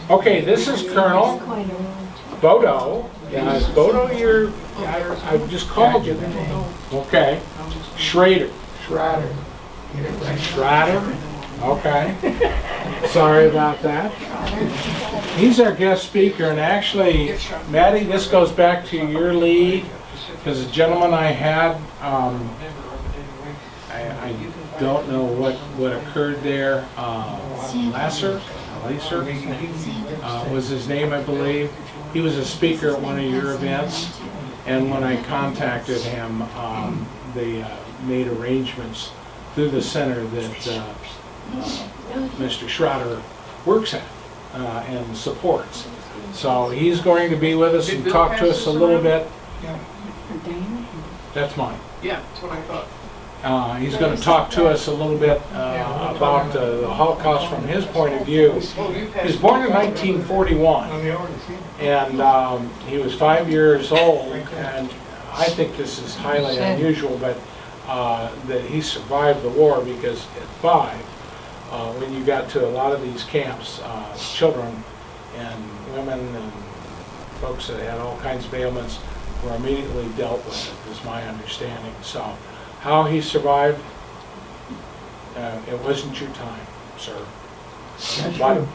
Okay, this is Colonel Bodo. Yeah, is Bodo your, I just called you that. Okay. Schrader. Schrader. Get it right. Schrader? Okay. Sorry about that. He's our guest speaker, and actually, Maddie, this goes back to your lead, because the gentleman I had, I don't know what occurred there. Lasser was his name, I believe. He was a speaker at one of your events, and when I contacted him, they made arrangements through the center that Mr. Schrader works at and supports. So he's going to be with us and talk to us a little bit. That's mine. Yeah, that's what I thought. He's going to talk to us a little bit about the Holocaust from his point of view. He was born in 1941, and he was 5 years old, and I think this is highly unusual, but that he survived the war, because at 5, when you got to a lot of these camps, children and women and folks that had all kinds of ailments were immediately dealt with, is my understanding. So how he survived, it wasn't your time, sir. But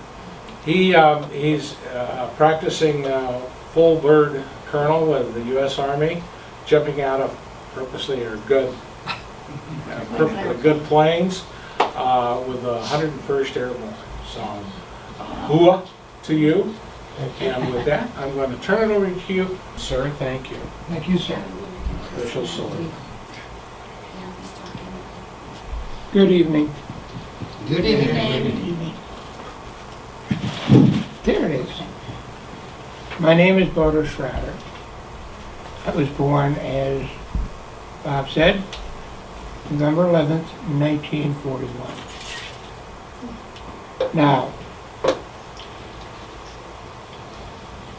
he's a practicing full bird colonel with the U.S. Army, jumping out of purposely or perfectly good planes with the 101st Airborne. So, hooah to you. And with that, I'm going to turn it over to you, sir. Thank you. Thank you, sir. Official salute. Good evening. Good evening. There it is. My name is Bodo Schrader. I was born, as Bob said, November 11th, 1941. Now,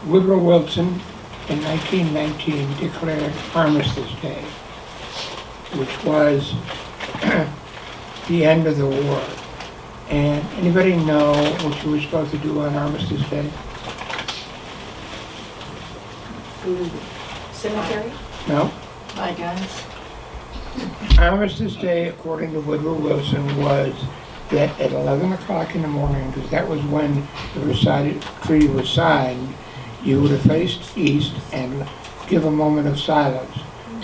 Woodrow Wilson in 1919 declared Armistice Day, which was the end of the war. And anybody know what you were supposed to do on Armistice Day? Cemetery? No? Buy guns? Armistice Day, according to Woodrow Wilson, was that at 11 o'clock in the morning, because that was when the Versailles Treaty was signed, you would have faced east and give a moment of silence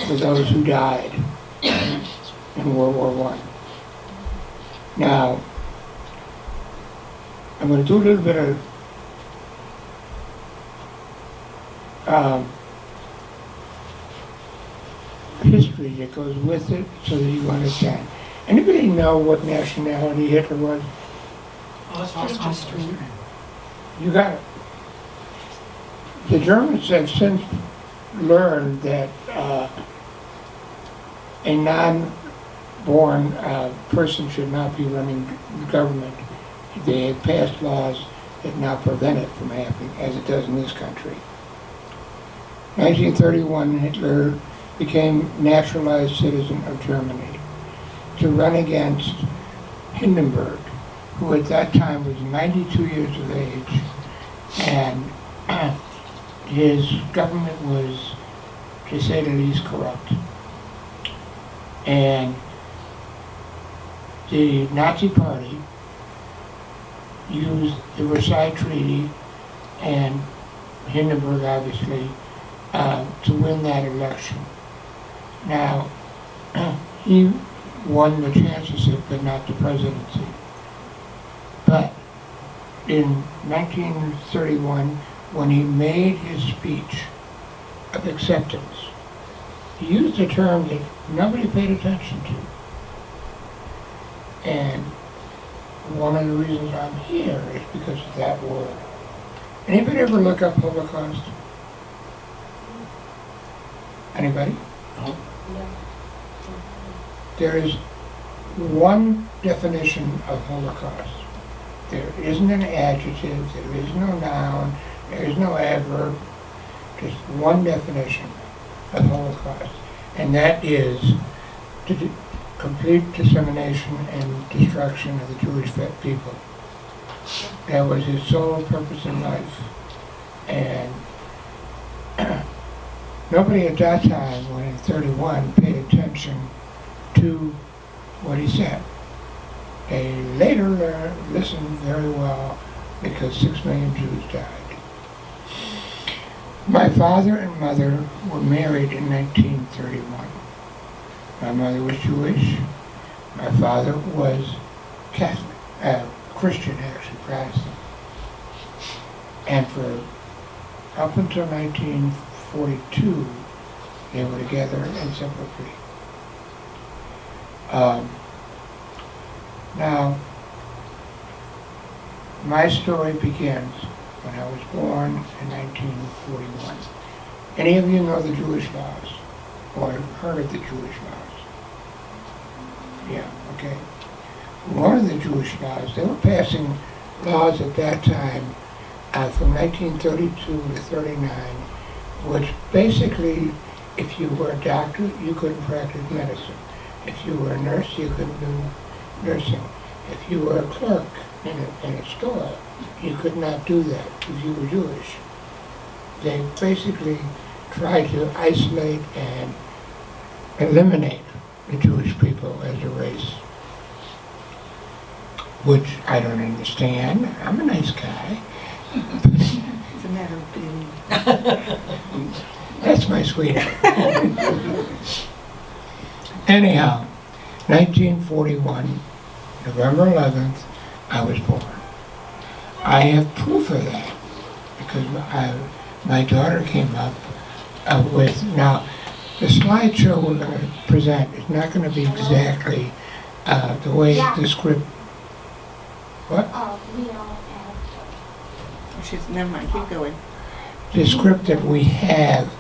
for those who died in World War I. Now, I'm going to do a little bit of history that goes with it so that you understand. Anybody know what nationality Hitler was? Austrian. You got it. The Germans have since learned that a non-born person should not be running the government. They have passed laws that now prevent it from happening, as it does in this country. 1931, Hitler became naturalized citizen of Germany to run against Hindenburg, who at that time was 92 years of age, and his government was, to say the least, corrupt. And the Nazi Party used the Versailles Treaty and Hindenburg, obviously, to win that election. Now, he won the chancellorship, but not the presidency. But in 1931, when he made his speech of acceptance, he used a term that nobody paid attention to. And one of the reasons I'm here is because of that word. Anybody ever look up Holocaust? Anybody? No. There is one definition of Holocaust. There isn't an adjective, there is no noun, there is no adverb, just one definition of Holocaust. And that is complete dissemination and destruction of the Jewish people. That was his sole purpose in life. And nobody at that time, when in 31, paid attention to what he said. They later listened very well because 6 million Jews died. My father and mother were married in 1931. My mother was Jewish. My father was Catholic, Christian actually, Protestant. And for up until 1942, they were together and separately. Now, my story begins when I was born in 1941. Any of you know the Jewish laws? Or have heard of the Jewish laws? Yeah, okay. One of the Jewish laws, they were passing laws at that time from 1932 to 39, which basically, if you were a doctor, you couldn't practice medicine. If you were a nurse, you couldn't do nursing. If you were a clerk in a store, you could not do that if you were Jewish. They basically tried to isolate and eliminate the Jewish people as a race, which I don't understand. I'm a nice guy. It's a matter of opinion. That's my sweetheart. Anyhow, 1941, November 11th, I was born. I have proof of that because my daughter came up with, now the slideshow we're going to present is not going to be exactly the way the script, what? We don't have. She's, never mind, keep going. The script that we have,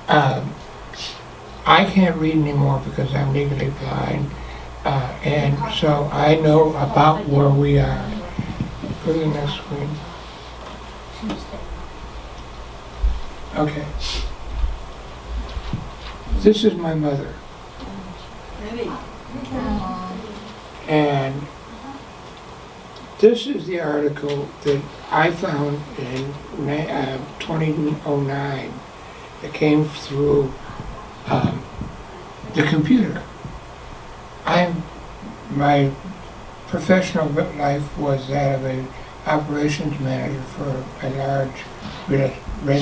I can't read anymore because I'm legally blind, and so I know about where we are. Go to the next screen. Okay. This is my mother, and this is the article that I found in 2009 that came through the computer. My professional life was that of an operations manager for a large real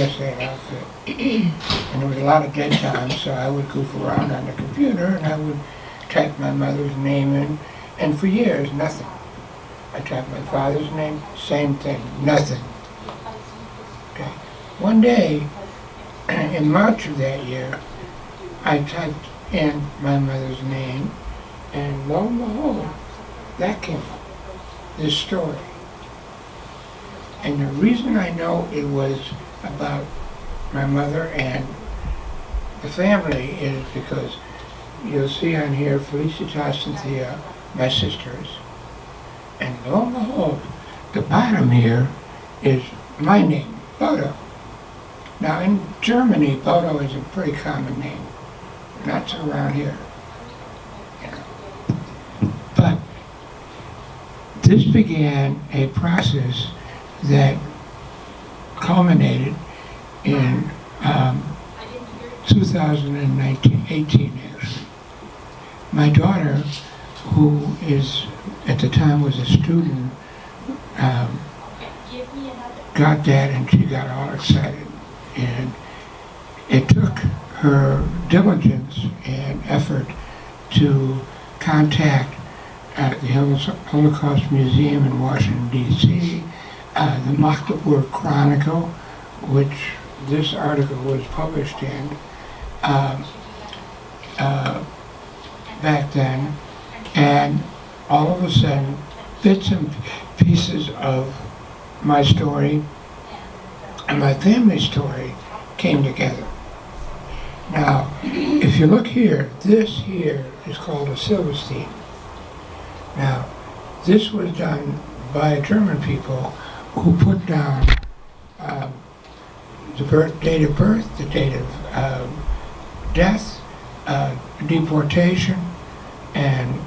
estate outfit. And there was a lot of dead time, so I would goof around on the computer and I would type my mother's name in, and for years, nothing. I typed my father's name, same thing, nothing. Okay. One day, in March of that year, I typed in my mother's name, and lo and behold, that came up, this story. And the reason I know it was about my mother and the family is because you'll see on here Felicitas and Thea, my sisters. And lo and behold, the bottom here is my name, Bodo. Now in Germany, Bodo is a pretty common name. Not so around here. You know. But this began a process that culminated in 2018 actually. My daughter, who is at the time was a student, got that and she got all excited. And it took her diligence and effort to contact the Holocaust Museum in Washington, D.C., the Magdeburg Chronicle, which this article was published in back then, and all of a sudden, bits and pieces of my story and my family story came together. Now, if you look here, this here is called a Silverstein. Now, this was done by German people who put down the date of birth, the date of death, deportation, and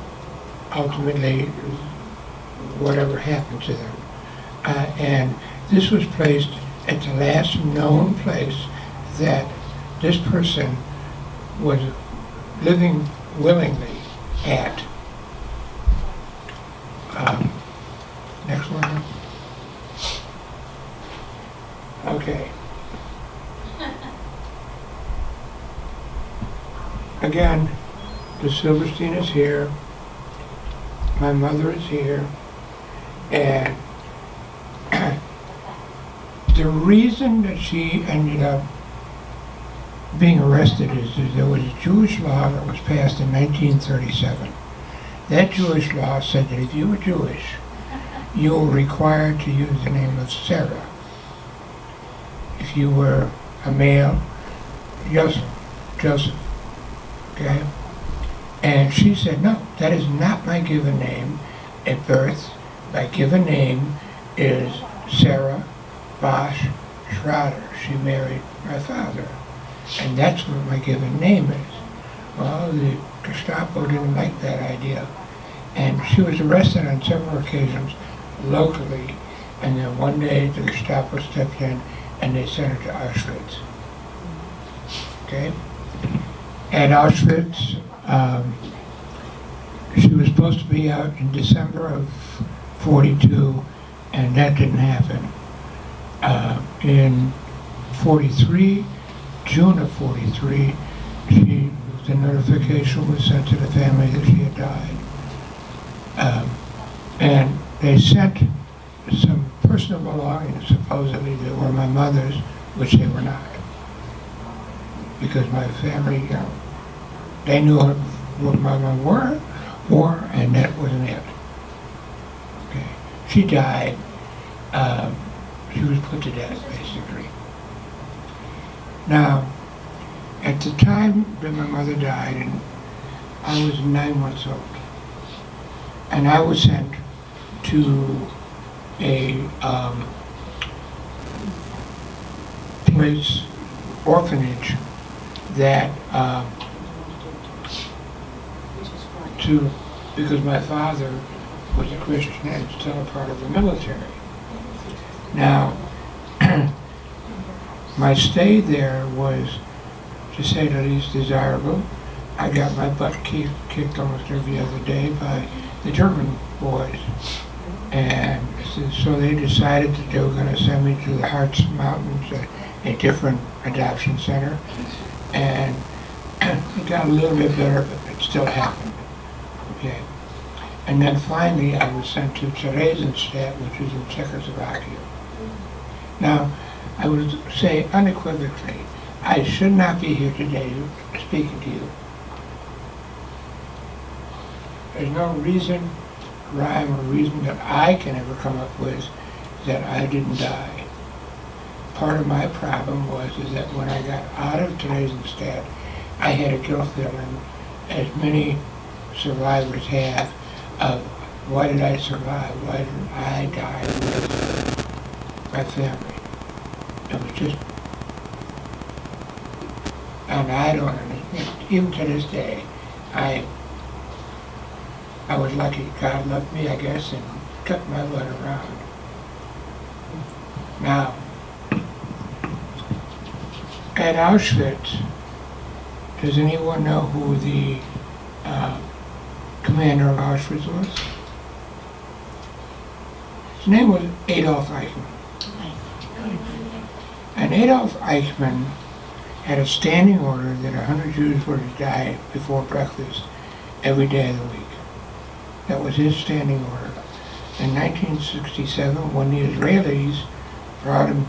ultimately whatever happened to them. And this was placed at the last known place that this person was living willingly at. Next one. Okay. Again, the Silverstein is here. My mother is here. And the reason that she ended up being arrested is that there was a Jewish law that was passed in 1937. That Jewish law said that if you were Jewish, you were required to use the name of Sarah. If you were a male, Joseph, okay? And she said, no, that is not my given name at birth. My given name is Sarah Bosch Schrader. She married my father. And that's what my given name is. Well, the Gestapo didn't like that idea. And she was arrested on several occasions locally. And then one day the Gestapo stepped in and they sent her to Auschwitz. Okay? At Auschwitz, she was supposed to be out in December of 42, and that didn't happen. In 43, June of 43, the notification was sent to the family that she had died. And they sent some personal belongings, supposedly, that were my mother's, which they were not. Because my family, they knew what my mom wore, and that wasn't it. Okay. She died. She was put to death, basically. Now, at the time that my mother died, and I was 9 months old, and I was sent to a place, orphanage, that because my father was a Christian and still a part of the military. Now, my stay there was, to say the least, desirable. I got my butt kicked almost every other day by the German boys. And so they decided that they were going to send me to the Hartz Mountains, a different adoption center. And it got a little bit better, but it still happened. Okay. And then finally I was sent to Theresienstadt, which is in Czechoslovakia. Now, I would say unequivocally, I should not be here today speaking to you. There's no reason, rhyme, or reason that I can ever come up with that I didn't die. Part of my problem is that when I got out of Theresienstadt, I had a guilt feeling, as many survivors have, of why did I survive? Why didn't I die with my family? It was just, and I don't understand. Even to this day, I was lucky. God loved me, I guess, and kept my blood around. Now, at Auschwitz, does anyone know who the commander of Auschwitz was? His name was Adolf Eichmann. And Adolf Eichmann had a standing order that 100 Jews were to die before breakfast every day of the week. That was his standing order. In 1967, when the Israelis brought him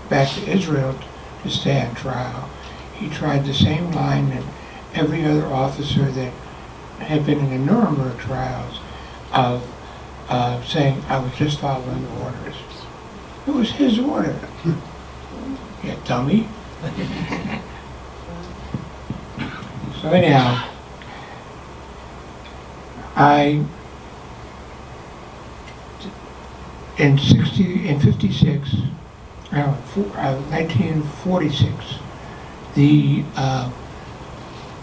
back to Israel to stand trial, he tried the same line that every other officer that had been in the Nuremberg trials of saying, I was just following the orders. It was his order. You dummy. So anyhow, in 1946, the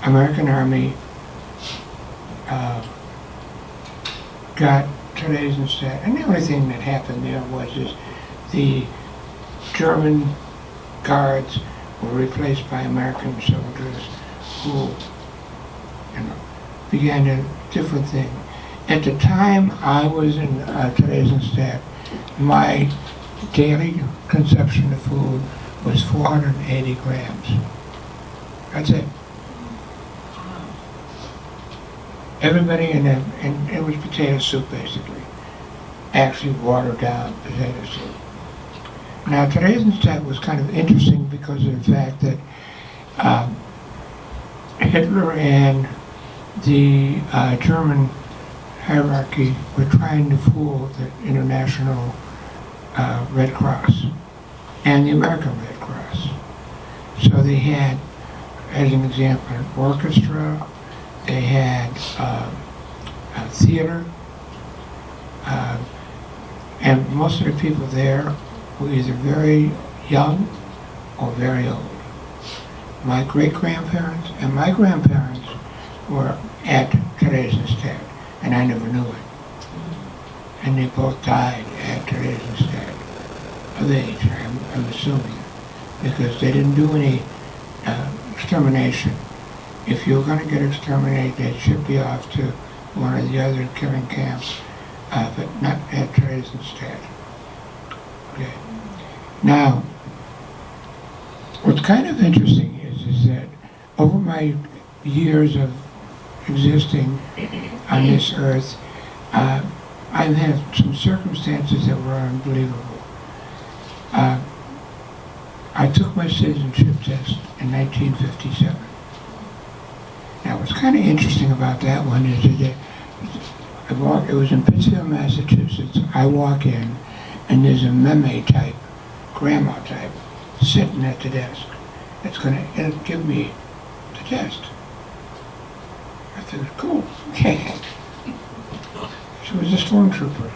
American Army got to Theresienstadt, and the only thing that happened there was is the German guards were replaced by American soldiers who, began a different thing. At the time I was in Theresienstadt, my daily consumption of food was 480 grams. That's it. Everybody and it was potato soup basically. Actually watered down potato soup. Now Theresienstadt was kind of interesting because of the fact that Hitler and the German hierarchy were trying to fool the International Red Cross and the American Red Cross. So they had, as an example, an orchestra, they had a theater, and most of the people there were either very young or very old. My great-grandparents and my grandparents were at Theresienstadt, and I never knew it. And they both died at Theresienstadt of age, I'm assuming, because they didn't do any extermination. If you were going to get exterminated, they'd ship you off to one of the other killing camps, but not at Theresienstadt. Okay. Now, what's kind of interesting is that over my years of existing on this earth, I've had some circumstances that were unbelievable. I took my citizenship test in 1957. Now, what's kind of interesting about that one is that it was in Pittsfield, Massachusetts. I walk in, and there's a meme type, grandma type, sitting at the desk. It's going to give me the test. I thought, cool, okay. She was a stormtrooper.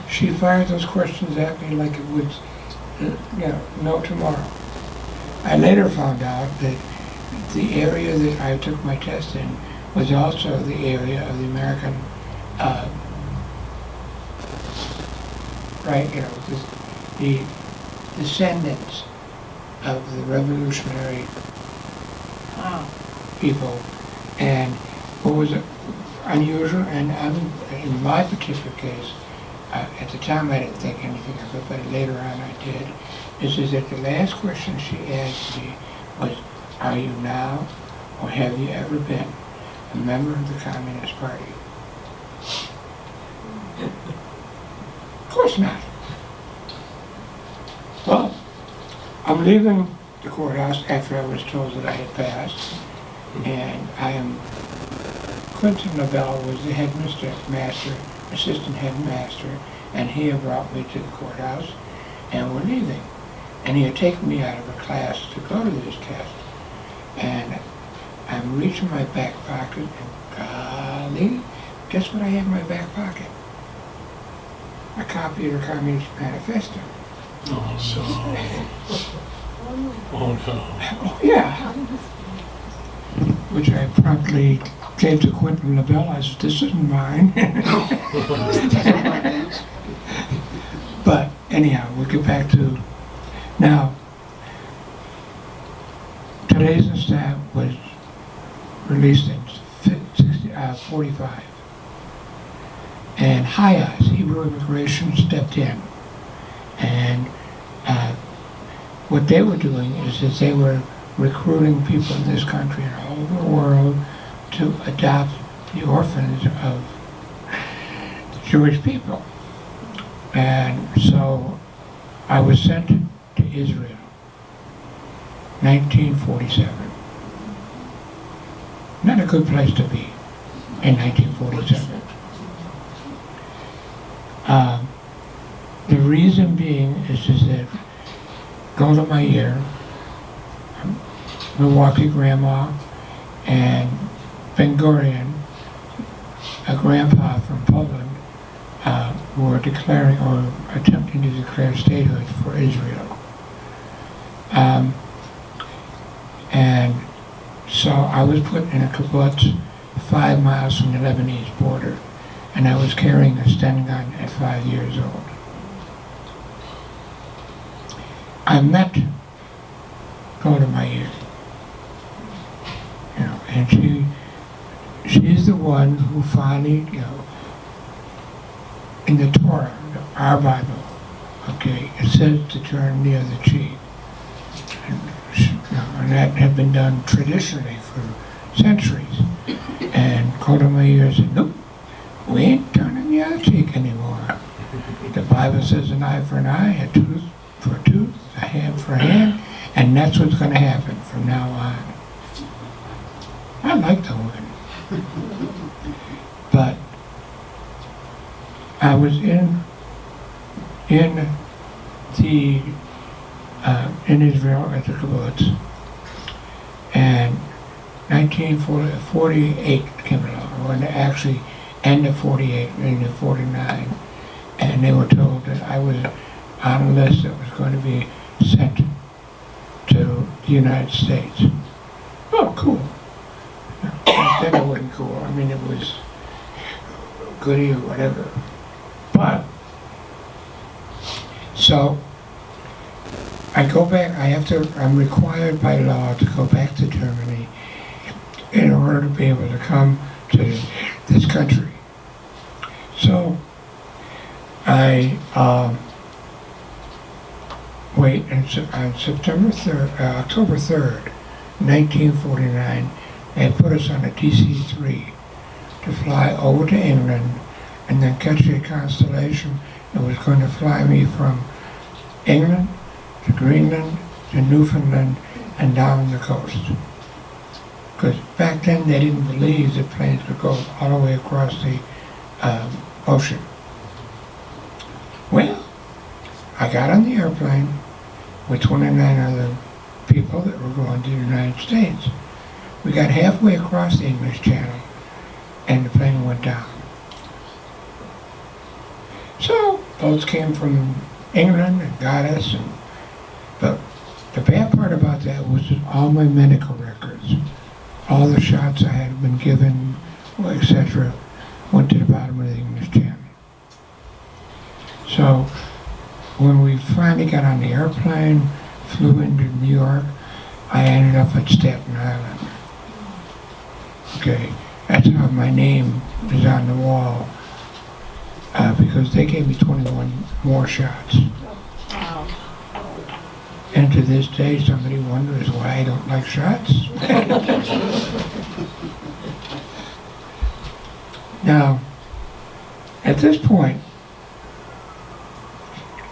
She fired those questions at me like it was, no tomorrow. I later found out that the area that I took my test in was also the area of the American, the descendants of the revolutionary people. And what was unusual, and in my particular case, at the time I didn't think anything of it, but later on I did, is that the last question she asked me was, are you now, or have you ever been, a member of the Communist Party? Of course not. Well, I'm leaving the courthouse after I was told that I had passed, and Quentin LaBelle was the assistant headmaster, and he had brought me to the courthouse, and we're leaving. And he had taken me out of a class to go to this test. And I'm reaching my back pocket, and golly, guess what I had in my back pocket? A copy of the Communist Manifesto. Oh no. Oh, yeah. Which I promptly gave to Quentin LaBelle. I said, this isn't mine. But anyhow, we'll get back to, now, Theresienstadt was released in 45. And HIAS, Hebrew Immigration, stepped in. And what they were doing is that they were recruiting people in this country and all over the world to adopt the orphans of the Jewish people. And so I was sent to Israel, 1947. Not a good place to be in 1947. The reason being is that Golda Meir, Milwaukee grandma, and Ben Gurion, a grandpa from Poland, were declaring or attempting to declare statehood for Israel. And so I was put in a kibbutz 5 miles from the Lebanese border, and I was carrying a Sten gun at 5 years old. I met Bodo Schrader, you know, and she's the one who finally, you know, in the Torah, our Bible, okay, it says to turn the other cheek. And that had been done traditionally for centuries. And Bodo Schrader said, nope, we ain't turning the other cheek anymore. The Bible says an eye for an eye, a tooth for a tooth, a hand for a hand, and that's what's going to happen from now on. I like the woman. But I was in Israel at the kibbutz, and 1948 came along, or actually end of 48, into 49, and they were told that I was on a list that was going to be sent to the United States. Oh, cool. Back then it wasn't cool. I mean, it was goody or whatever. But, so, I go back, I'm required by law to go back to Germany in order to be able to come to this country. So, I wait, and on October 3rd, 1949, they put us on a DC-3 to fly over to England and then catch a Constellation that was going to fly me from England to Greenland to Newfoundland and down the coast. Because back then they didn't believe that planes could go all the way across the ocean. Well, I got on the airplane with 29 other people that were going to the United States. We got halfway across the English Channel and the plane went down. So, boats came from England and got us, but the bad part about that was that all my medical records, all the shots I had been given, etc., went to the bottom of the English Channel. So, when we finally got on the airplane, flew into New York, I ended up at Staten Island. Okay, that's how my name is on the wall, because they gave me 21 more shots. Wow. And to this day, somebody wonders why I don't like shots. Now, at this point,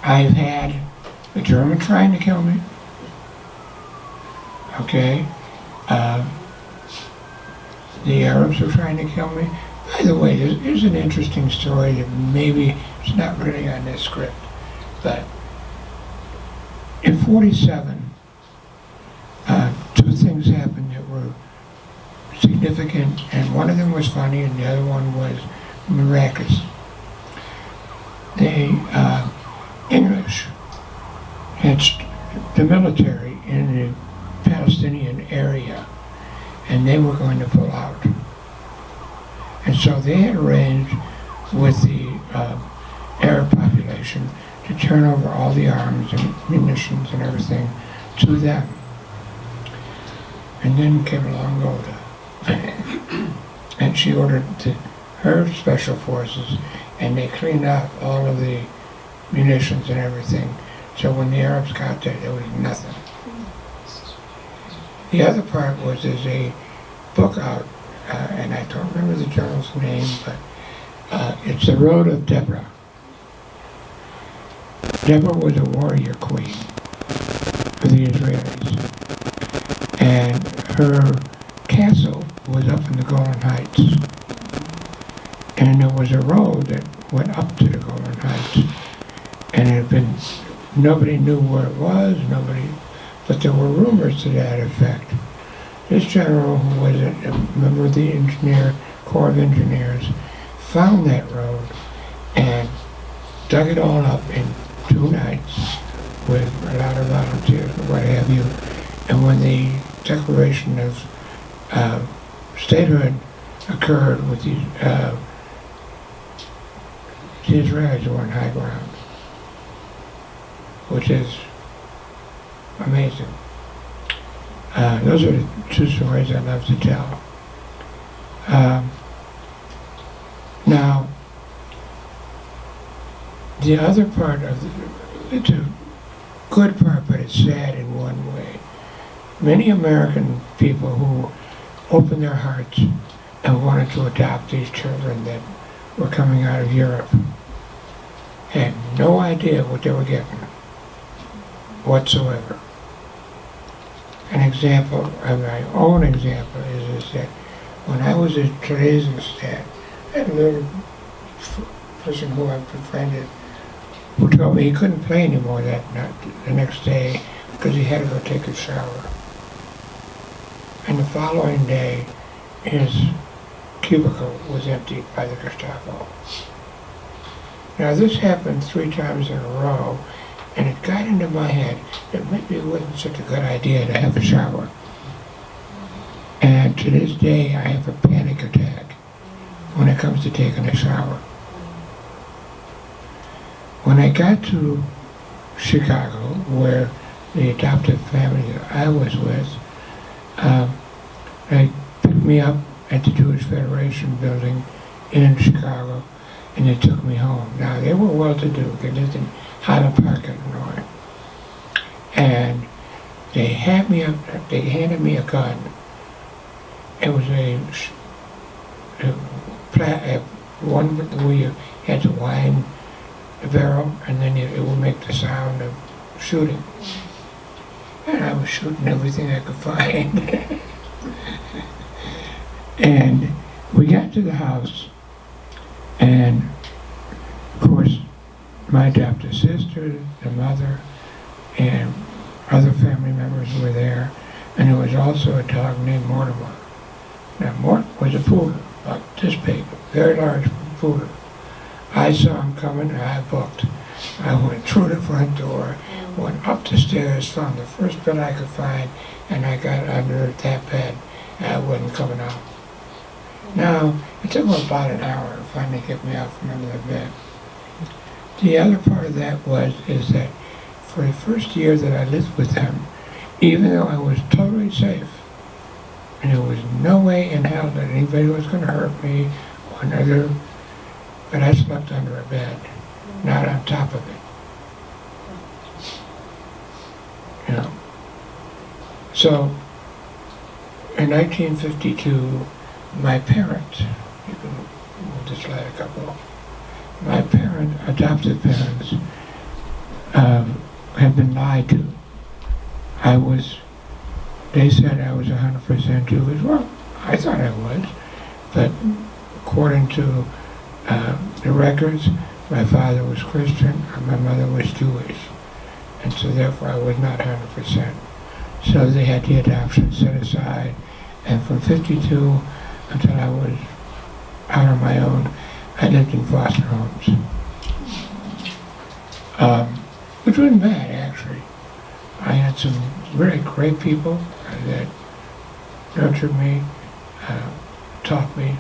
I've had the German trying to kill me. Okay. The Arabs are trying to kill me. By the way, there's an interesting story that maybe it's not really on this script, but in 47, two things happened that were significant, and one of them was funny and the other one was miraculous. The English had the military in the Palestinian area, and they were going to pull out. And so they had arranged with the Arab population to turn over all the arms and munitions and everything to them. And then came along Golda, and she ordered her special forces, and they cleaned out all of the munitions and everything. So when the Arabs got there was nothing. The other part was there's a book out, and I don't remember the journal's name, but it's The Road of Deborah. Deborah was a warrior queen for the Israelis, and her castle was up in the Golan Heights, and there was a road that went up to the Golan Heights, and it had been, nobody knew where it was, but there were rumors to that effect. This general, who was a member of the Corps of Engineers, found that road and dug it all up in 2 nights with a lot of volunteers or what have you. And when the Declaration of Statehood occurred with the the Israelis were on high ground, which is amazing. Those are the two stories I love to tell. Now, the other part of it's a good part, but it's sad in one way. Many American people who opened their hearts and wanted to adopt these children that were coming out of Europe had no idea what they were getting whatsoever. An example, my own example is that when I was at Theresienstadt, I had a little person who I befriended who told me he couldn't play anymore that night, the next day because he had to go take a shower. And the following day, his cubicle was emptied by the Gestapo. Now this happened 3 times in a row, and it got into my head that maybe it wasn't such a good idea to have a shower. And to this day, I have a panic attack when it comes to taking a shower. When I got to Chicago, where the adoptive family that I was with, they picked me up at the Jewish Federation building in Chicago, and they took me home. Now, they were well-to-do. They lived in Highland Park, Illinois. And they handed me a gun. It was a one where you had to wind the barrel, and then it would make the sound of shooting. And I was shooting everything I could find. And we got to the house, and of course, my adopted sister, the mother, and other family members were there, and there was also a dog named Mortimer. Now, Mort was a poodle, about this big, very large poodle. I saw him coming, and I booked. I went through the front door, went up the stairs, found the first bed I could find, and I got under that bed, and I wasn't coming out. Now, it took them about an hour to finally get me out from under the bed. The other part of that is that for the first year that I lived with them, even though I was totally safe, and there was no way in hell that anybody was going to hurt me or another, but I slept under a bed, not on top of it. You know. So, in 1952, my parents, we'll just let a couple, my adoptive parents, had been lied to. They said I was 100% Jewish. Well, I thought I was, but according to the records, my father was Christian and my mother was Jewish, and so therefore I was not 100%. So they had the adoption set aside, and from 52 until I was out on my own, I lived in foster homes, which wasn't bad actually. I had some really great people that nurtured me, taught me.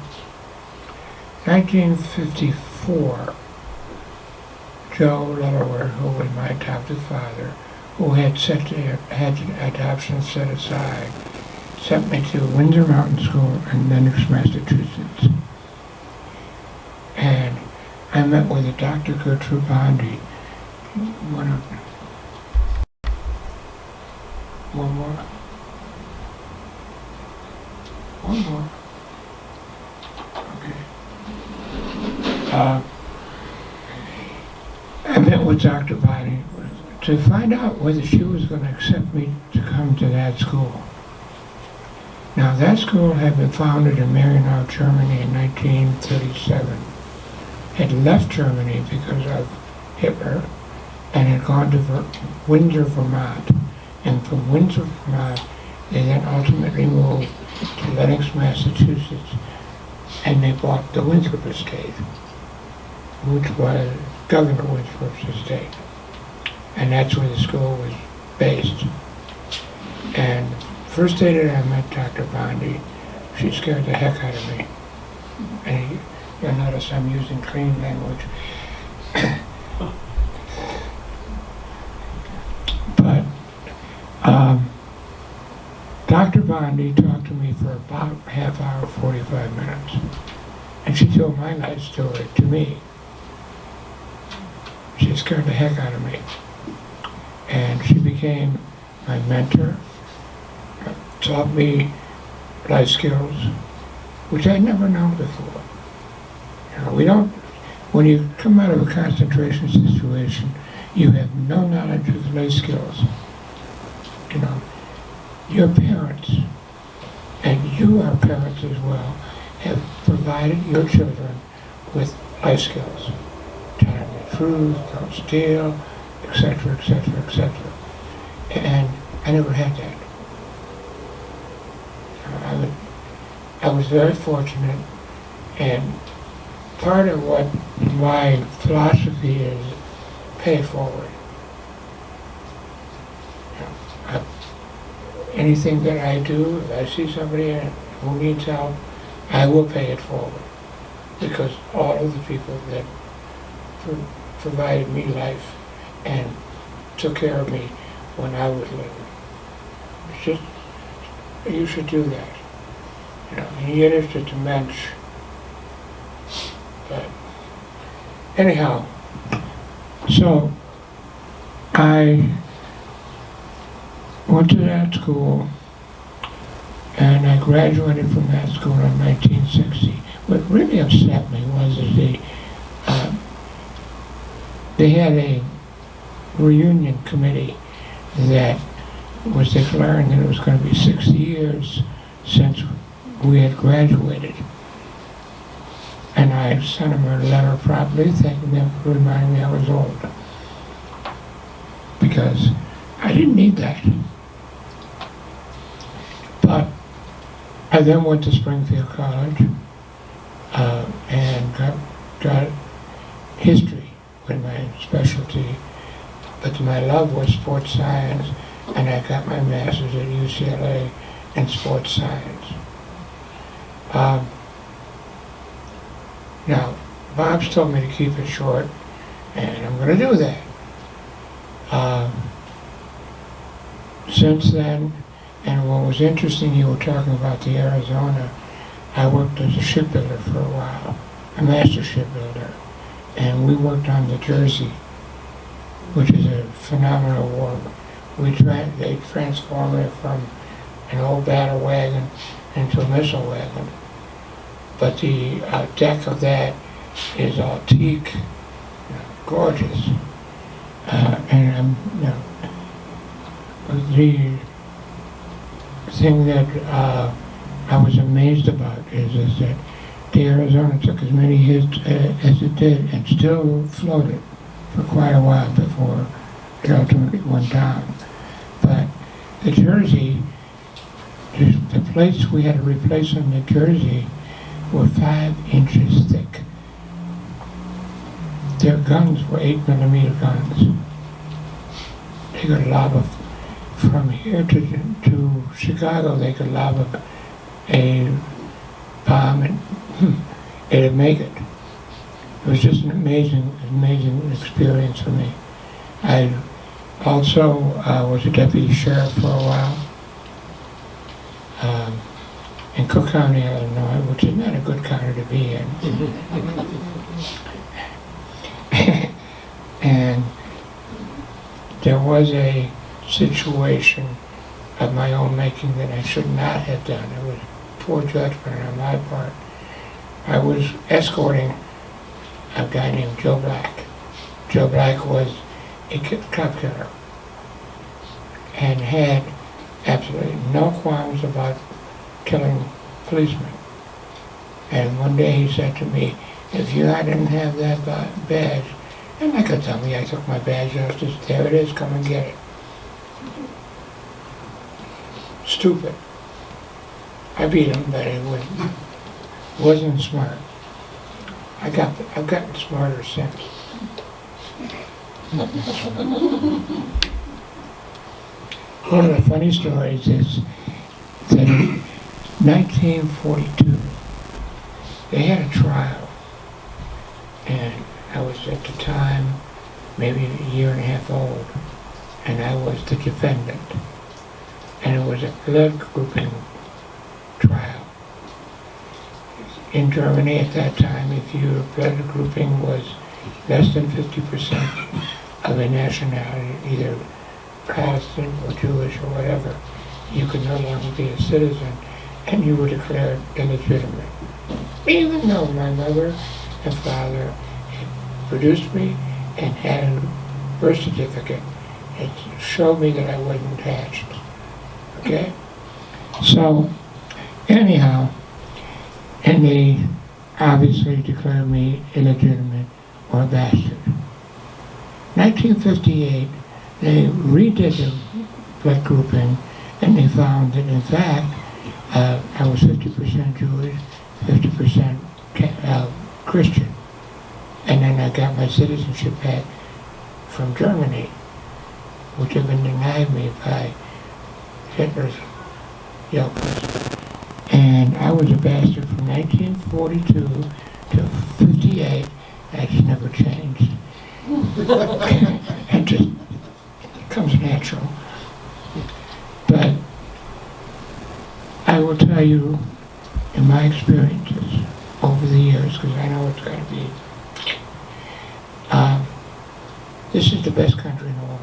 1954, Joe Littleworth, who was my adoptive father, who had the adoption set aside, sent me to Windsor Mountain School in Lenox, Massachusetts. And I met with a Dr. Gertrude Bondi. One more. Okay. I met with Dr. Bondi to find out whether she was going to accept me to come to that school. Now, that school had been founded in Marienau, Germany in 1937. Had left Germany because of Hitler and had gone to Windsor, Vermont. And from Windsor, Vermont, they then ultimately moved to Lenox, Massachusetts, and they bought the Winthrop estate, which was Governor Winthrop's estate. And that's where the school was based. And first day that I met Dr. Bondi, she scared the heck out of me. And you'll notice I'm using clean language. Bondi talked to me for about half hour, 45 minutes. And she told my life story to me. She scared the heck out of me. And she became my mentor, taught me life skills, which I'd never known before. You know, we don't, when you come out of a concentration situation, you have no knowledge of life skills. You know, your parents, and you are parents as well, have provided your children with life skills. Telling the truth, don't steal, etc., etc., etc. And I never had that. I was very fortunate, and part of what my philosophy is, pay it forward. Anything that I do, if I see somebody who needs help, I will pay it forward. Because all of the people that provided me life and took care of me when I was little. It's just, you should do that. You know, in Yiddish it's a mensch. But anyhow, so I went to that school and I graduated from that school in 1960. What really upset me was that they had a reunion committee that was declaring that it was going to be 60 years since we had graduated. And I sent them a letter probably thanking them for reminding me I was old. Because I didn't need that. But I then went to Springfield College and got history with my specialty. But my love was sports science, and I got my master's at UCLA in sports science. Now, Bob's told me to keep it short, and I'm going to do that. Since then, and what was interesting, you were talking about the Arizona, I worked as a shipbuilder for a while, a master shipbuilder, and we worked on the Jersey, which is a phenomenal war. They transformed it from an old battle wagon into a missile wagon. But the deck of that is all teak, gorgeous. And the thing that I was amazed about is that the Arizona took as many hits as it did and still floated for quite a while before it ultimately went down. But the Jersey, the plates we had to replace on the Jersey were 5 inches thick. Their guns were 8mm guns. They could lob from here to Chicago, they could lob a bomb and it'd make it. It was just an amazing experience for me. I also was a deputy sheriff for a while in Cook County, Illinois, which is not a good county to be in. And there was a situation of my own making that I should not have done. It was poor judgment on my part. I was escorting a guy named Joe Black. Joe Black was a cop killer and had absolutely no qualms about killing policemen. And one day he said to me, if I didn't have that badge, and I could tell me I took my badge out, just there it is, come and get it. Stupid. I beat him, but it wasn't smart. I've gotten smarter since. One of the funny stories is that in 1942, they had a trial, and I was at the time maybe a year and a half old, and I was the defendant. and it was a blood grouping trial. In Germany at that time, if your blood grouping was less than 50% of a nationality, either Protestant or Jewish or whatever, you could no longer be a citizen, and you were declared illegitimate. Even though my mother and father had produced me and had a birth certificate, it showed me that I wasn't hatched. Okay? So, anyhow, and they obviously declared me illegitimate or a bastard. 1958, they redid the blood grouping, and they found that in fact I was 50% Jewish, 50% Christian. And then I got my citizenship back from Germany, which had been denied me by Hitler's yokers. And I was a bastard from 1942 to 58. That's never changed. It just comes natural. But I will tell you, in my experiences over the years, because I know it's got to be, this is the best country in the world.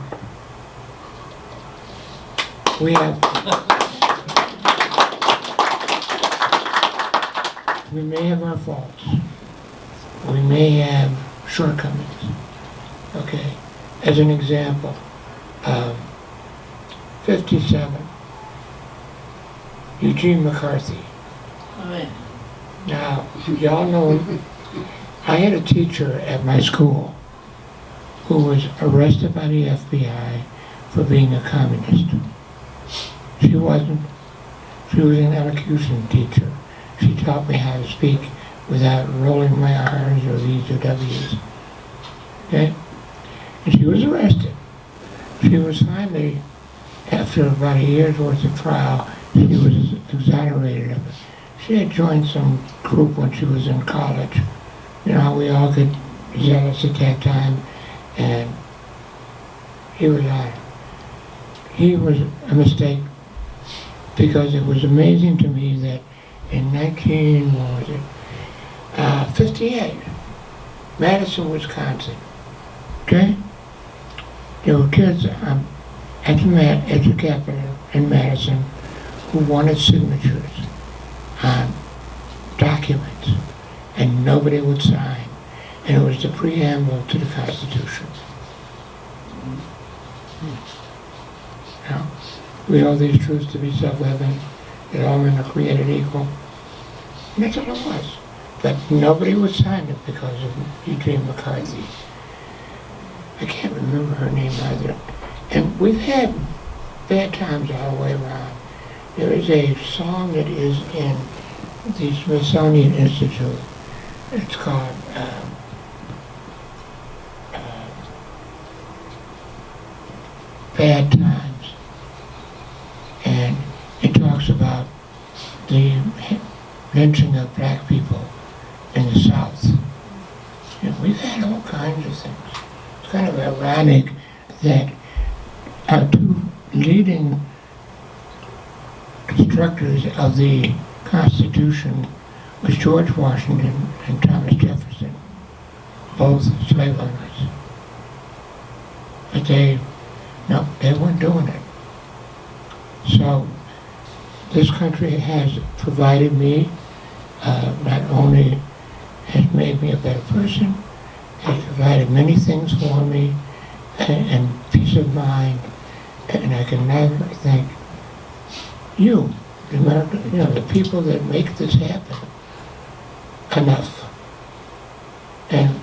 We may have our faults. We may have shortcomings. Okay, as an example, 57, Eugene McCarthy. Now, y'all know, I had a teacher at my school who was arrested by the FBI for being a communist. She wasn't. She was an elocution teacher. She taught me how to speak without rolling my R's or V's or W's. Okay? And she was arrested. She was finally, after about a year's worth of trial, she was exonerated of it. She had joined some group when she was in college. You know, we all got zealous at that time, and he was on it. He was a mistake, because it was amazing to me that in 58, Madison, Wisconsin, okay? There were kids at the Capitol in Madison who wanted signatures on documents, and nobody would sign. And it was the preamble to the Constitution. Now, we know these truths to be self-evident, that all men are created equal. And that's all it was. But nobody would sign it because of Eugene McCarthy. I can't remember her name either. And we've had bad times all the way around. There is a song that is in the Smithsonian Institute. It's called Bad Times. And it talks about the lynching of black people in the South. And we've had all kinds of things. It's kind of ironic that our two leading constructors of the Constitution was George Washington and Thomas Jefferson, both slave owners. But they weren't doing it. So this country has provided me, not only has made me a better person, has provided many things for me, and peace of mind, and I can never thank you, the American, the people that make this happen, enough. And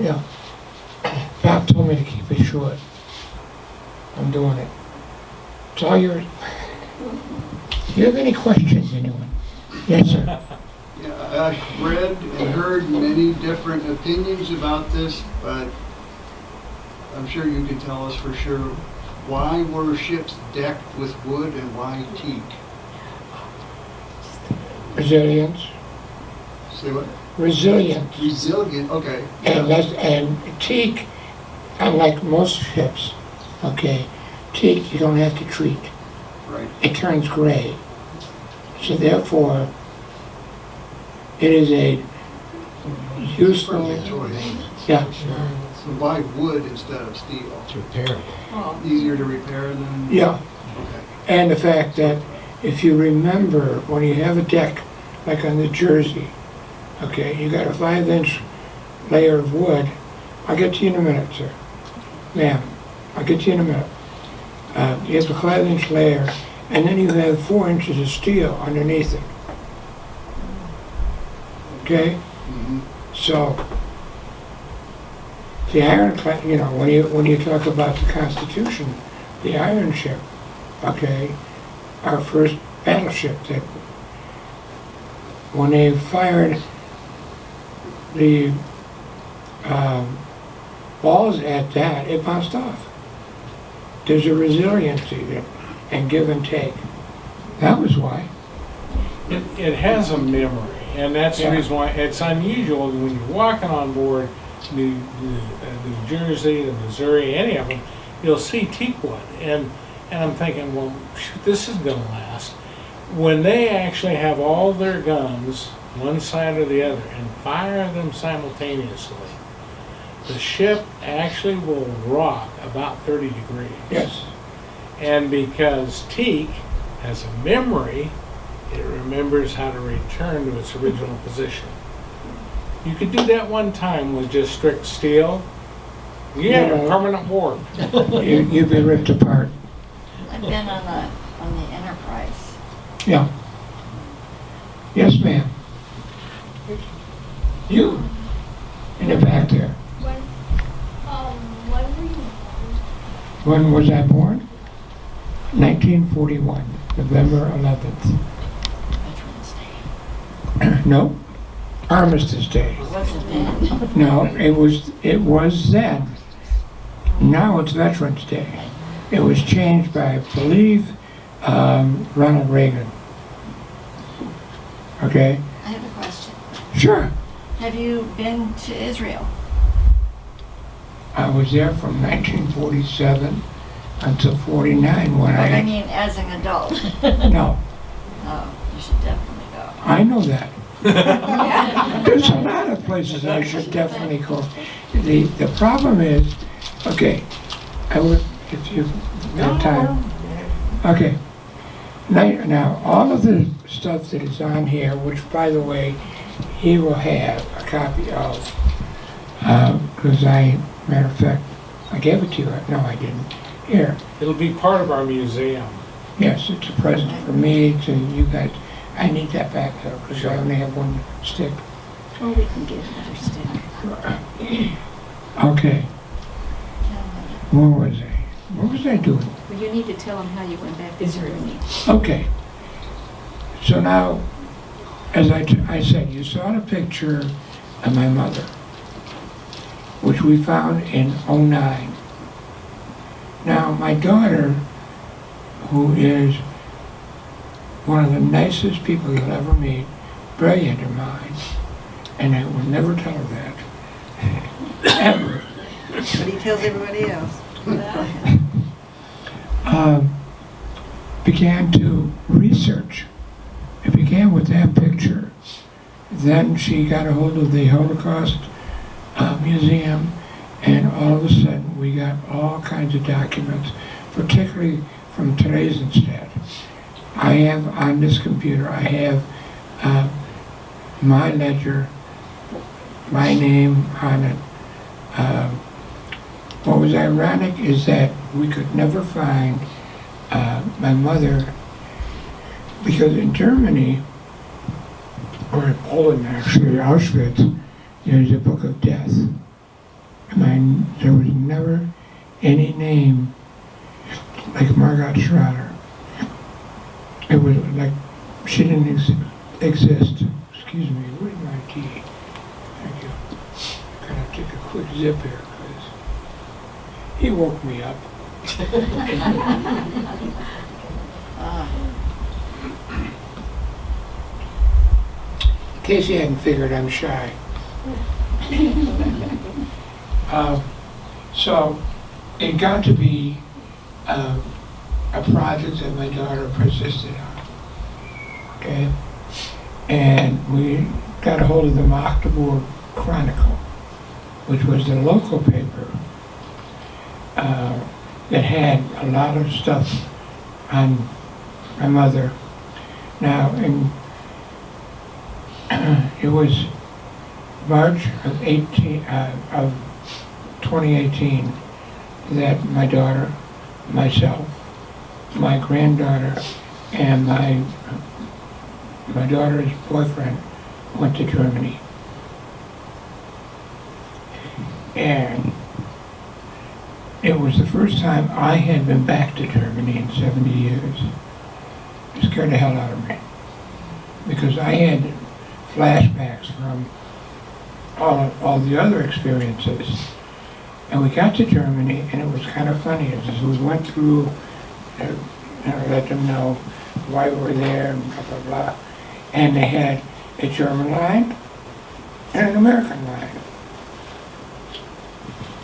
Bob told me to keep it short. I'm doing it. It's all yours. Do you have any questions, anyone? Yes, sir. Yeah, I've read and heard many different opinions about this, but I'm sure you can tell us for sure. Why were ships decked with wood and why teak? Resilience. Say what? Resilience. Resilient, okay. And teak, unlike most ships, okay, teak you don't have to treat. Right. it turns gray. So therefore, it is a useful, Perfect choice. yeah, So why wood instead of steel? It's repairable. Oh, Easier to repair than? yeah. Okay. And the fact that if you remember, when you have a deck, like on the Jersey, okay, you got a 5-inch layer of wood. I'll get to you in a minute, sir. Ma'am, I'll get to you in a minute. You have a 5-inch layer, and then you have 4 inches of steel underneath it. Okay? Mhm. So, the ironclad, you know, when you talk about the Constitution, the iron ship, okay, our first battleship that when they fired the balls at that, it bounced off. There's a resiliency that, and give and take. That was why. It has a memory, and that's the Yeah. reason why it's unusual when you're walking on board New Jersey, the Missouri, any of them, you'll see teak wood, and I'm thinking, well, shoot, this is going to last. When they actually have all their guns, one side or the other, and fire them simultaneously, the ship actually will rock about 30 degrees. Yes. And because teak has a memory, it remembers how to return to its original position. You could do that one time with just strict steel. You have a Yeah. permanent warp. You've been ripped apart. I've been on the Enterprise. Yeah. Yes, ma'am. You, in the back there. When were you born? When was I born? 1941, November 11th. Veterans Day. No, Armistice Day. Was it then? No, it was then. Now it's Veterans Day. It was changed by, I believe, Ronald Reagan. Okay? I have a question. Sure. Have you been to Israel? I was there from 1947 until 49 when But I I, mean, as an adult. no, Oh, you should definitely go. I know that. Yeah. There's a lot of places I should definitely go. The problem is, okay, I would, if you have time. Okay. Now, all of the stuff that is on here, which by the way, he will have a copy of, because matter of fact, I gave it to you. No, I didn't. Here. It'll be part of our museum. Yes, it's a present for me to you guys. I need that back though, because I only have one stick. Or we can get another stick. Okay, where was I? What was I doing? well, you need to tell them how you went back to Germany. Okay. So now, as I said, you saw the picture of my mother, which we found in '09. Now, my daughter, who is one of the nicest people you'll ever meet, brilliant in mind, and I will never tell her that, ever, But he tells everybody else. began to research. It began with that picture. Then she got a hold of the Holocaust Museum, and all of a sudden we got all kinds of documents, particularly from Theresienstadt. I have on this computer, I have my ledger, my name on it. What was ironic is that we could never find my mother, because in Germany, or in Poland actually, Auschwitz, there's a book of death. And there was never any name like Margot Schrader. It was like she didn't exist. Excuse me, where's my tea? Thank you. Gotta take a quick zip here, because he woke me up. In case you hadn't figured, I'm shy. So it got to be a project that my daughter persisted on. Okay? And we got a hold of the Magdeburg Chronicle, which was the local paper that had a lot of stuff on my mother. Now, it was March of 2018 that my daughter, myself, my granddaughter, and my daughter's boyfriend went to Germany. And it was the first time I had been back to Germany in 70 years. It scared the hell out of me, because I had flashbacks from all the other experiences. And we got to Germany, and it was kind of funny as we went through, let them know why we were there, and blah, blah, blah. And they had a German line and an American line.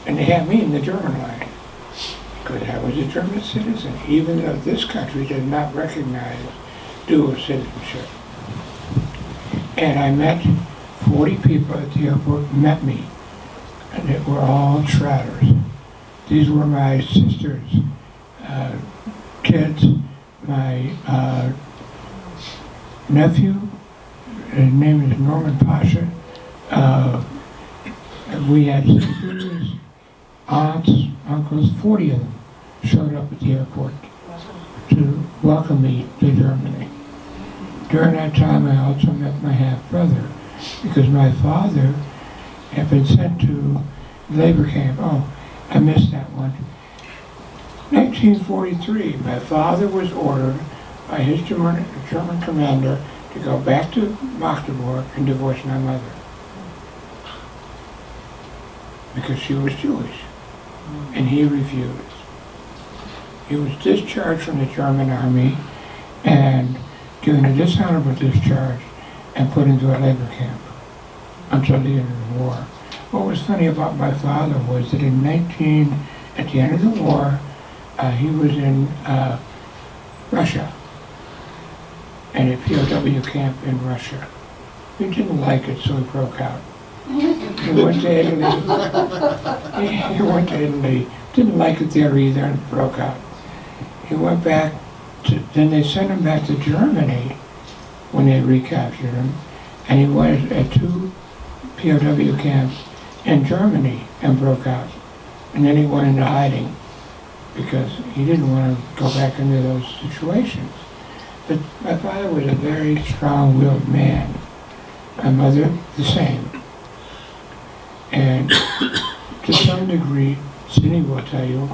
And they had me in the German line, because I was a German citizen, even though this country did not recognize dual citizenship. And I met 40 people at the airport, met me, and they were all Schraders. These were my sister's kids, my nephew, his name is Norman Pasha. We had sisters, aunts, uncles, 40 of them showed up at the airport to welcome me to Germany. During that time, I also met my half-brother, because my father had been sent to labor camp. Oh, I missed that one. 1943, my father was ordered by his German commander to go back to Magdeburg and divorce my mother, because she was Jewish, and he refused. He was discharged from the German army and given a dishonorable discharge and put into a labor camp until the end of the war. What was funny about my father was that at the end of the war, he was in Russia, in a POW camp in Russia. He didn't like it, so he broke out. He went to Italy. Didn't like it there either, and broke out. He went back then they sent him back to Germany when they recaptured him, and he was at 2 POW camps in Germany and broke out. And then he went into hiding because he didn't want to go back into those situations. But my father was a very strong-willed man. My mother, the same. And to some degree, Cindy will tell you,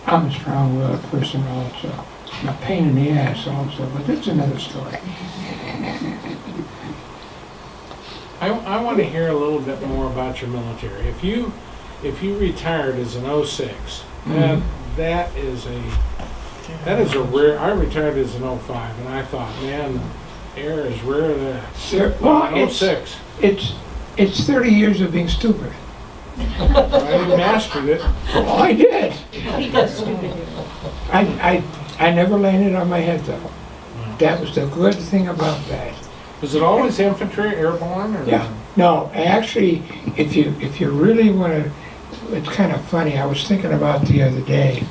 I'm a strong-willed person also. I'm a pain in the ass also, but that's another story. I want to hear a little bit more about your military. If you retired as an 06, that is a rare. I retired as an 05, and I thought, man, air is rare there. Well, 06. It's 30 years of being stupid. I mastered it. Well, I did. He does stupid. I never landed on my head though. That was the good thing about that. Was it always infantry, airborne? Or Yeah. No, actually, if you really want to, it's kind of funny. I was thinking about the other day.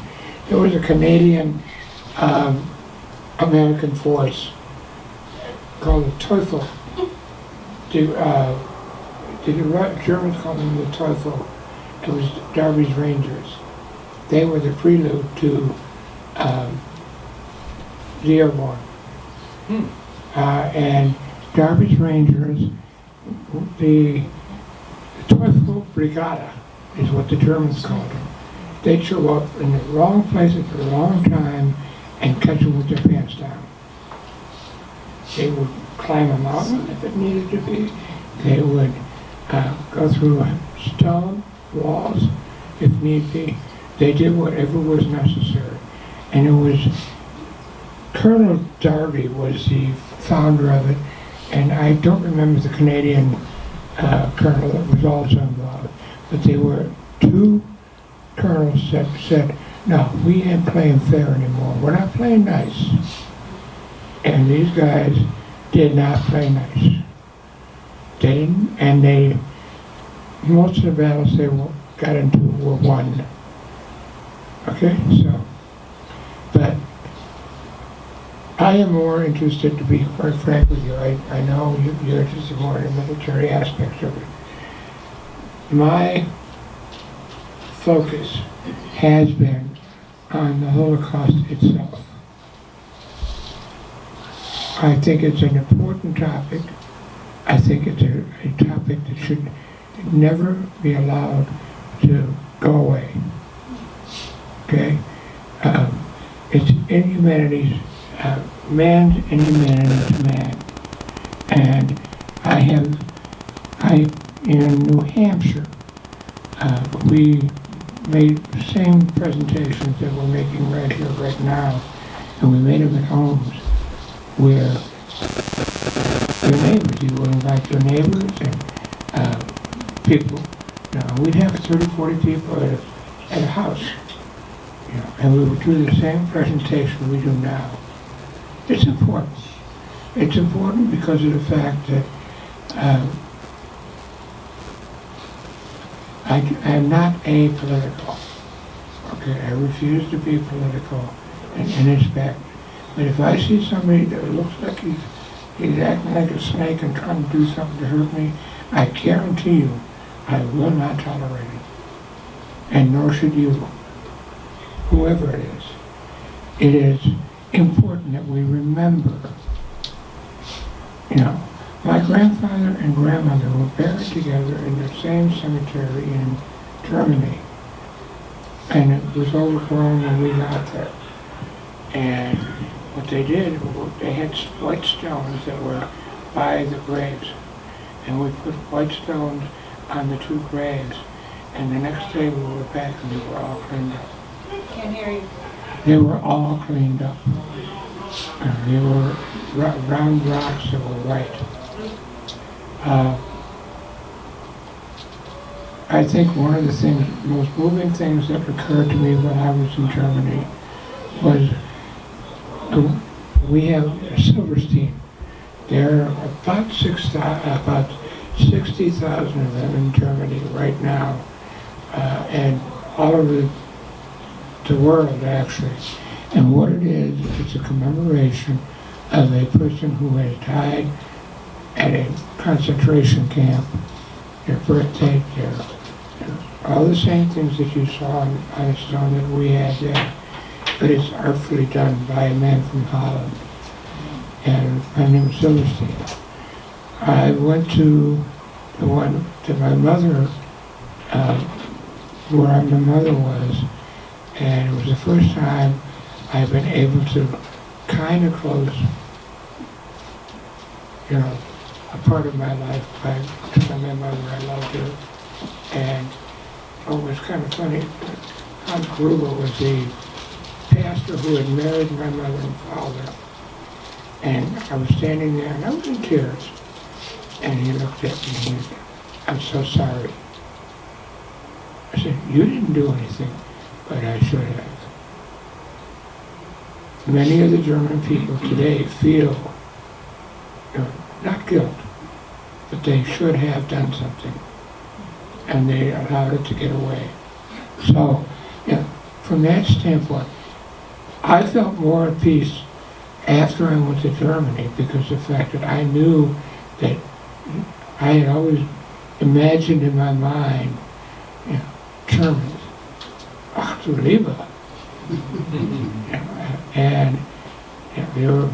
There was a Canadian American force called the Teufel. The Germans called them the Teufel. It was Darby's Rangers. They were the prelude to the airborne. And Darby's Rangers, the Teufel Brigada is what the Germans called them. They'd show up in the wrong place at the wrong time and catch them with their pants down. They would climb a mountain if it needed to be. They would go through stone walls if need be. They did whatever was necessary. And it was Colonel Darby was the founder of it, and I don't remember the Canadian colonel that was also involved, but they were 2 colonels that said, No, we ain't playing fair anymore. We're not playing nice. And these guys did not play nice. They didn't, and most of the battles they got into were won. Okay, so, but I am more interested, to be quite frank with you. I know you're interested more in the military aspects of it. My focus has been on the Holocaust itself. I think it's an important topic. I think it's a topic that should never be allowed to go away. Okay? It's inhumanities, man's inhumanity to man. And in New Hampshire, we made the same presentations that we're making right here, right now, and we made them at homes where your neighbors, you would invite your neighbors and people. You know, we'd have 30, 40 people at a house, you know, and we would do the same presentation we do now. It's important. It's important because of the fact that I am not apolitical. Okay, I refuse to be political in respect. But if I see somebody that looks like he's acting like a snake and trying to do something to hurt me, I guarantee you, I will not tolerate it. And nor should you, whoever it is. It is important that we remember, you know, my grandfather and grandmother were buried together in the same cemetery in Germany. And it was overgrown when we got there. And what they did, they had white stones that were by the graves. And we put white stones on the two graves. And the next day we were back and they were all cleaned up. Can't hear you. They were all cleaned up. They were round rocks that were white. I think one of the most moving things that occurred to me when I was in Germany was we have Silverstein. There are about 60,000 of them in Germany right now, and all over the world actually. And what it is, it's a commemoration of a person who has died at a concentration camp, their birthday, all the same things that you saw on a stone that we had there, but it's artfully done by a man from Holland, and my name is Silverstein. I went to the one that my mother, where my mother was, and it was the first time I've been able to kind of close, you know, a part of my life by telling my mother I loved her. And it was kind of funny. Hans Gruber was the pastor who had married my mother and father. And I was standing there and I was in tears. And he looked at me and he said, "I'm so sorry." I said, "You didn't do anything, but I should have." Many of the German people today feel, you know, not guilt, but they should have done something. And they allowed it to get away. So, yeah, from that standpoint, I felt more at peace after I went to Germany because of the fact that I knew that I had always imagined in my mind, you know, Germans, ach du Liebe. And you know, they were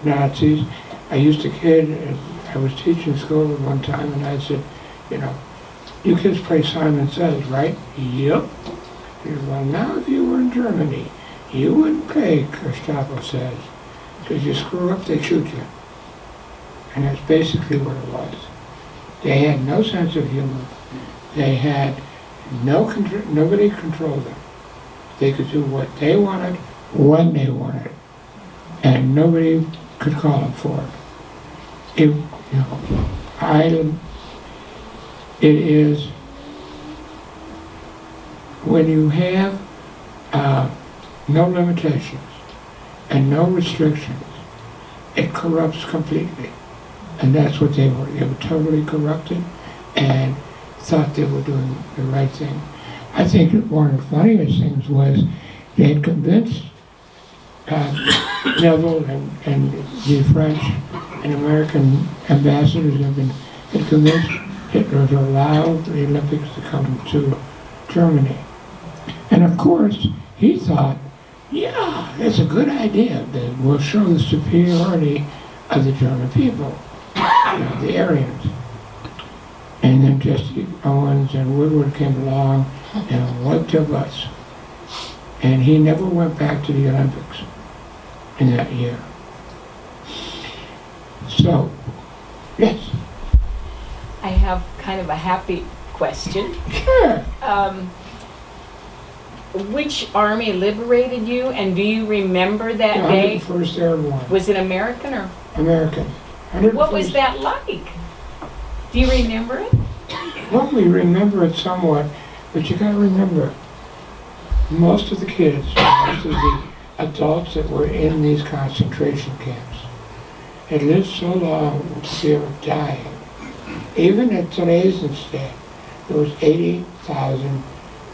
Nazis. I used to kid, I was teaching school at one time and I said, you know, "You kids play Simon Says, right?" "Yep." He said, "Well, now if you were in Germany, you wouldn't play Gestapo Says, because you screw up, they shoot you." And that's basically what it was. They had no sense of humor. They had nobody controlled them. They could do what they wanted, when they wanted, and nobody could call them for it. It is when you have no limitations, and no restrictions, it corrupts completely. And that's what they were. They were totally corrupted and thought they were doing the right thing. I think that one of the funniest things was they had convinced Neville and the French and American ambassadors had convinced Hitler to allow the Olympics to come to Germany. And of course, he thought, yeah, it's a good idea that will show the superiority of the German people, the Aryans. And then Jesse Owens and Woodward came along and wiped their butts. And he never went back to the Olympics in that year. So, yes. I have kind of a happy question. Sure. Which army liberated you, and do you remember that day? 101st Airborne. Was it American or? American. What was that like? Do you remember it? Well, we remember it somewhat, but you gotta remember, most of the kids, most of the adults that were in these concentration camps had lived so long in fear of dying. Even at Theresienstadt, there was 80,000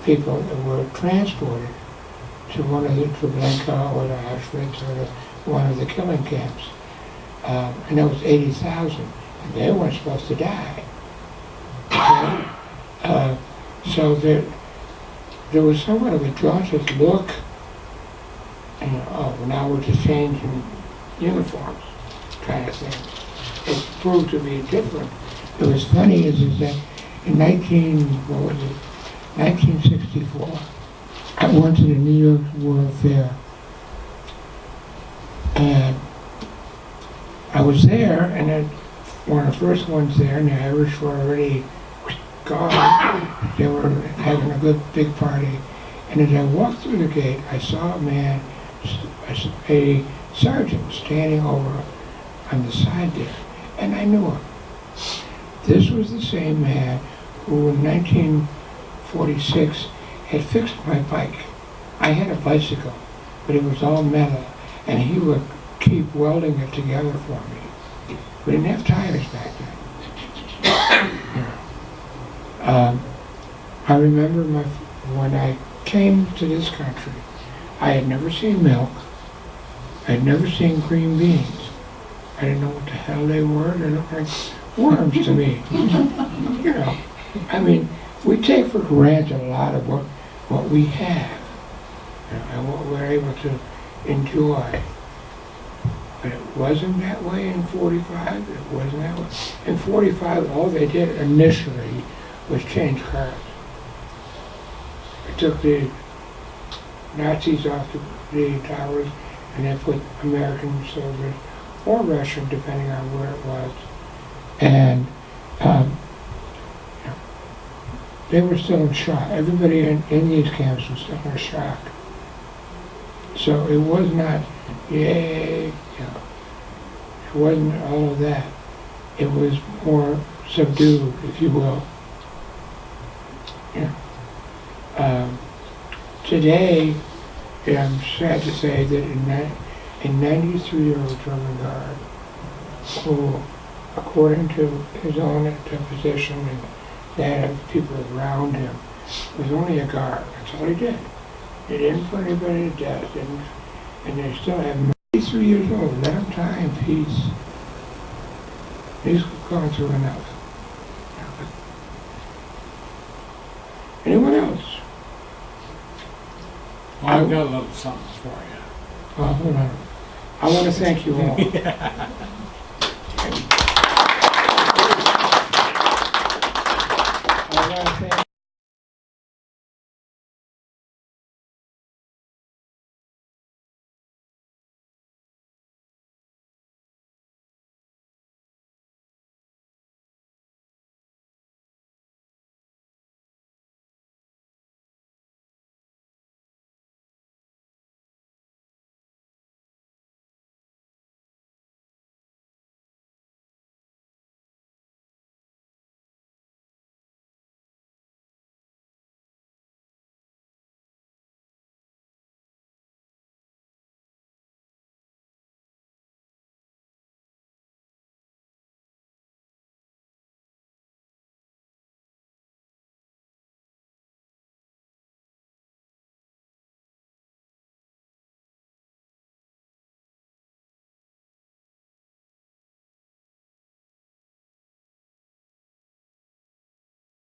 people that were transported to one of the Treblinka or the Auschwitz or one of the killing camps. And that was 80,000. And they weren't supposed to die. So there was somewhat of a jaundiced look, and oh, now we're just changing uniforms kind of thing. It proved to be different. It was funny is that in 1964, I went to the New York World Fair, and I was there, and then one of the first ones there, and the Irish were already gone. They were having a good big party, and as I walked through the gate, I saw a man, a sergeant, standing over on the side there, and I knew him. This was the same man who in 1946 had fixed my bike. I had a bicycle, but it was all metal, and he would keep welding it together for me. We didn't have tires back then. I remember when I came to this country, I had never seen milk. I had never seen green beans. I didn't know what the hell they were. They looked like worms to me. You know, I mean, we take for granted a lot of what we have, you know, and what we're able to enjoy. But it wasn't that way in 45. It wasn't that way. In 45, all they did initially was change cars. They took the Nazis off the towers and they put American soldiers or Russian, depending on where it was. And they were still in shock. Everybody in these camps was still in shock. So it was not, yay, you know, it wasn't all of that. It was more subdued, if you will. Yeah. Today, I'm sad to say that a 93-year-old German guard, who, according to his own deposition and that of people around him, was only a guard. That's all he did. He didn't put anybody to death, and they still have 93 years old. Let him die in peace. He's gone through enough. Anyone else? Well, I've got a little something for you. Oh, hold on. I want to thank you all. I want to thank